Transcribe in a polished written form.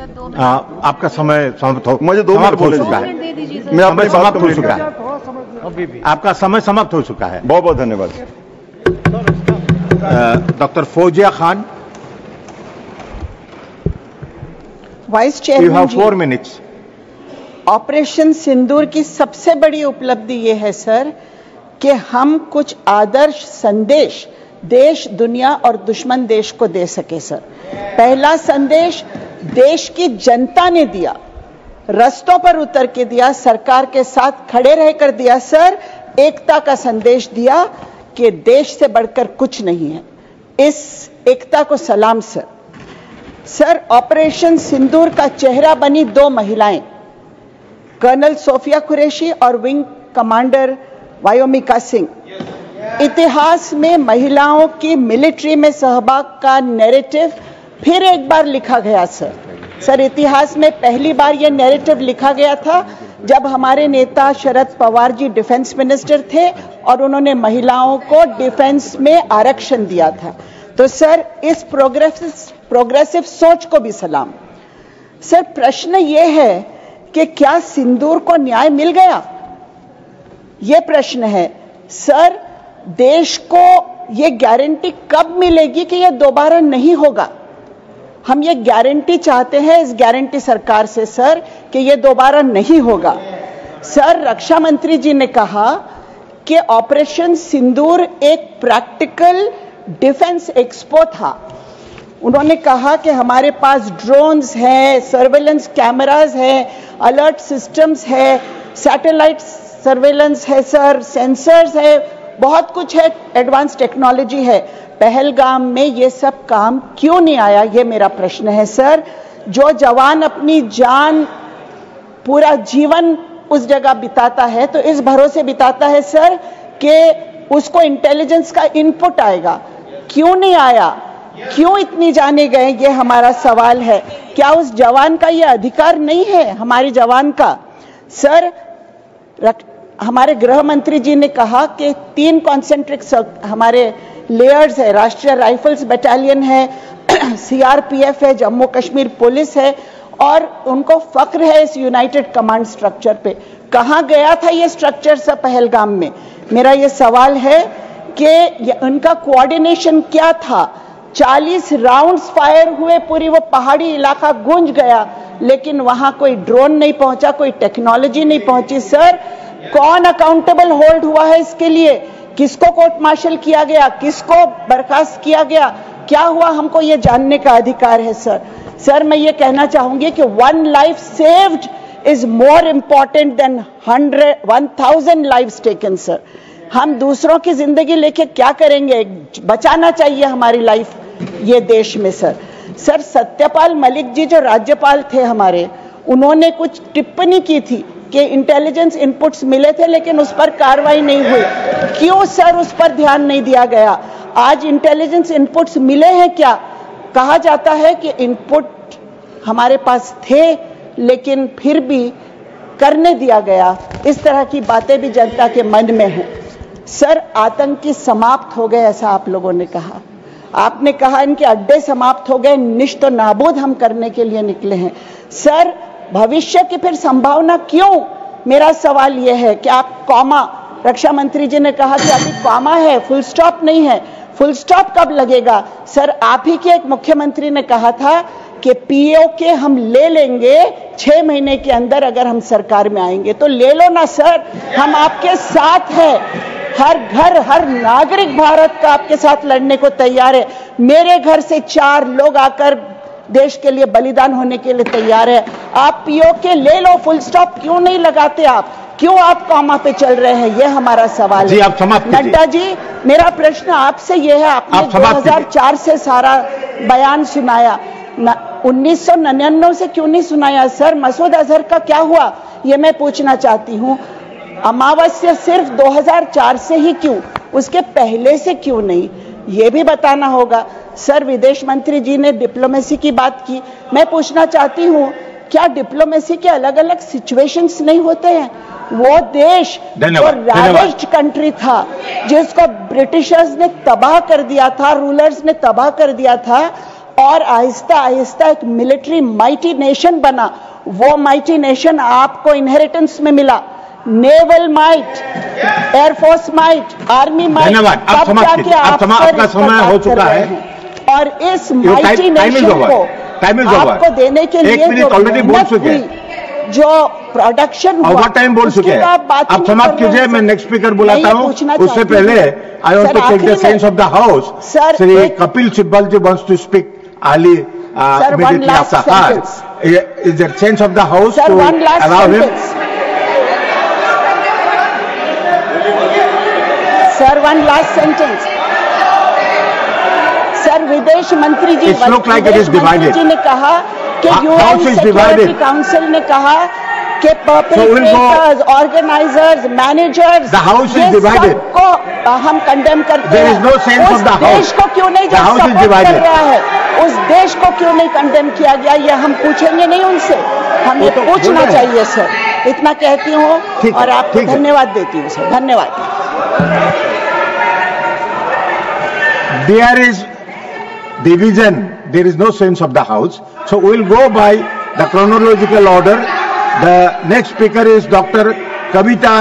आपका समय समाप्त हो, मुझे 2 मिनट हो चुका है। मैं अपनी बात समाप्त हो चुका है। आपका समय समाप्त हो चुका है। बहुत बहुत धन्यवाद। Doctor Fauzia Khan, vice you chairman have जी, 4 मिनट्स। ऑपरेशन सिंदूर की सबसे बड़ी उपलब्धि ये है सर कि हम कुछ आदर्श संदेश देश, दुनिया और दुश्मन देश को दे सके सर। पहला संदेश देश की जनता ने दिया, रस्तों पर उतर के दिया, सरकार के साथ खड़े रहकर दिया सर। एकता का संदेश दिया कि देश से बढ़कर कुछ नहीं है। इस एकता को सलाम सर। सर, ऑपरेशन सिंदूर का चेहरा बनी 2 महिलाएं, कर्नल सोफिया कुरैशी और विंग कमांडर वायोमिका सिंह। इतिहास में महिलाओं की मिलिट्री में सहभाग का नैरेटिव फिर एक बार लिखा गया सर। इतिहास में पहली बार यह नैरेटिव लिखा गया था जब हमारे नेता शरद पवार जी डिफेंस मिनिस्टर थे और उन्होंने महिलाओं को डिफेंस में आरक्षण दिया था। तो सर, इस प्रोग्रेसिव सोच को भी सलाम। सर, प्रश्न यह है कि क्या सिंदूर को न्याय मिल गया? यह प्रश्न है सर। देश को यह गारंटी कब मिलेगी कि यह दोबारा नहीं होगा? हम ये गारंटी चाहते हैं इस गारंटी सरकार से सर कि ये दोबारा नहीं होगा। सर, रक्षा मंत्री जी ने कहा कि ऑपरेशन सिंदूर एक प्रैक्टिकल डिफेंस एक्सपो था। उन्होंने कहा कि हमारे पास ड्रोन्स हैं, सर्वेलेंस कैमरास हैं, अलर्ट सिस्टम्स है, सैटेलाइट सर्वेलेंस है सर, सेंसर्स है, बहुत कुछ है, एडवांस टेक्नोलॉजी है। पहलगाम में ये सब काम क्यों नहीं आया, ये मेरा प्रश्न है सर। जो जवान अपनी जान, पूरा जीवन उस जगह बिताता है तो इस भरोसे बिताता है सर कि उसको इंटेलिजेंस का इनपुट आएगा। क्यों नहीं आया? क्यों इतनी जाने गए? ये हमारा सवाल है। क्या उस जवान का ये अधिकार नहीं है, हमारे जवान का? सर, हमारे गृह मंत्री जी ने कहा कि 3 कॉन्सेंट्रिक हमारे लेयर्स है, राष्ट्रीय राइफल्स बटालियन है, सीआरपीएफ है, जम्मू कश्मीर पुलिस है और उनको फक्र है इस यूनाइटेड कमांड स्ट्रक्चर पे। कहाँ गया था ये स्ट्रक्चर सब पहलगाम में? मेरा ये सवाल है कि उनका कोऑर्डिनेशन क्या था? 40 राउंड्स फायर हुए, पूरी वो पहाड़ी इलाका गूंज गया, लेकिन वहां कोई ड्रोन नहीं पहुंचा, कोई टेक्नोलॉजी नहीं पहुंची। सर, कौन अकाउंटेबल होल्ड हुआ है इसके लिए? किसको कोर्ट मार्शल किया गया? किसको बर्खास्त किया गया? क्या हुआ? हमको ये जानने का अधिकार है सर। सर, मैं ये कहना चाहूंगी कि 1 life saved is more important than 1000 lives taken sir. हम दूसरों की जिंदगी लेके क्या करेंगे? बचाना चाहिए हमारी लाइफ ये देश में सर। सर, सत्यपाल मलिक जी जो राज्यपाल थे हमारे, उन्होंने कुछ टिप्पणी की थी कि इंटेलिजेंस इनपुट्स मिले थे लेकिन उस पर कार्रवाई नहीं हुई। क्यों सर उस पर ध्यान नहीं दिया गया? आज इंटेलिजेंस इनपुट्स मिले हैं क्या? कहा जाता है कि इनपुट हमारे पास थे लेकिन फिर भी करने दिया गया। इस तरह की बातें भी जनता के मन में हैं। सर, आतंकी समाप्त हो गए ऐसा आप लोगों ने कहा। आपने कहा इनके अड्डे समाप्त हो गए, निश्चित नाबूद हम करने के लिए निकले हैं। सर, भविष्य की फिर संभावना क्यों? मेरा सवाल यह है कि आप कॉमा, रक्षा मंत्री जी ने कहा कि अभी कॉमा है, फुल स्टॉप नहीं है। फुल स्टॉप कब लगेगा? सर, आप ही के एक मुख्यमंत्री ने कहा था कि पीओके हम ले लेंगे 6 महीने के अंदर अगर हम सरकार में आएंगे। तो ले लो ना सर, हम आपके साथ हैं। हर घर, हर नागरिक भारत का आपके साथ लड़ने को तैयार है। मेरे घर से 4 लोग आकर देश के लिए बलिदान होने के लिए तैयार है। आप पीओके ले लो, फुल स्टॉप क्यों नहीं लगाते आप? क्यों आप कॉमा पे चल रहे हैं? यह हमारा सवाल है। आप समाप्त कीजिए। नड्डा जी, मेरा प्रश्न आपसे यह है, आपने 2004 से सारा बयान सुनाया, 1999 से क्यों नहीं सुनाया? सर, मसूद अजहर का क्या हुआ ये मैं पूछना चाहती हूँ। अमावस्या सिर्फ 2004 से ही क्यों, उसके पहले से क्यों नहीं, ये भी बताना होगा। सर, विदेश मंत्री जी ने डिप्लोमेसी की बात की। मैं पूछना चाहती हूँ, क्या डिप्लोमेसी के अलग अलग सिचुएशंस नहीं होते हैं? वो देश जो रैवेज्ड कंट्री था, जिसको ब्रिटिशर्स ने तबाह कर दिया था, रूलर्स ने तबाह कर दिया था, और आहिस्ता आहिस्ता एक मिलिट्री माइटी नेशन बना। वो माइटी नेशन आपको इनहेरिटेंस में मिला। Naval might, air force might, army might. धन्यवाद। आप समाप्त कीजिए। आपका समय हो चुका है और इस माइटी नेशन को आपको देने के लिए जो मेहनत हुई, जो प्रोडक्शन ओवर टाइम बोल चुके हैं। आप समाप्त कीजिए। मैं नेक्स्ट स्पीकर बुलाता हूं। उससे पहले I want to take the sense of the house. Shri Kapil Sibbal ji wants to speak Ali immediately after her. Is there sense of the house to allow him? Sir, one last sentence. Sir, विदेश मंत्री जी, It look like it is divided. जी ने कहा कि UN Security Council ने कहा कि perpetrators, organizers, managers, the house is divided. सबको हम कंडेम करते हैं। There is no sense of the house. देश को क्यों नहीं सपोर्ट कर रहा है, उस देश को क्यों नहीं कंडेम किया गया, ये हम पूछेंगे नहीं उनसे, हमें पूछना चाहिए सर। इतना कहती हूँ और आपको धन्यवाद देती हूँ सर। धन्यवाद। There is division. There is no sense of the house. So we will go by the chronological order. The next speaker is Dr. Kavita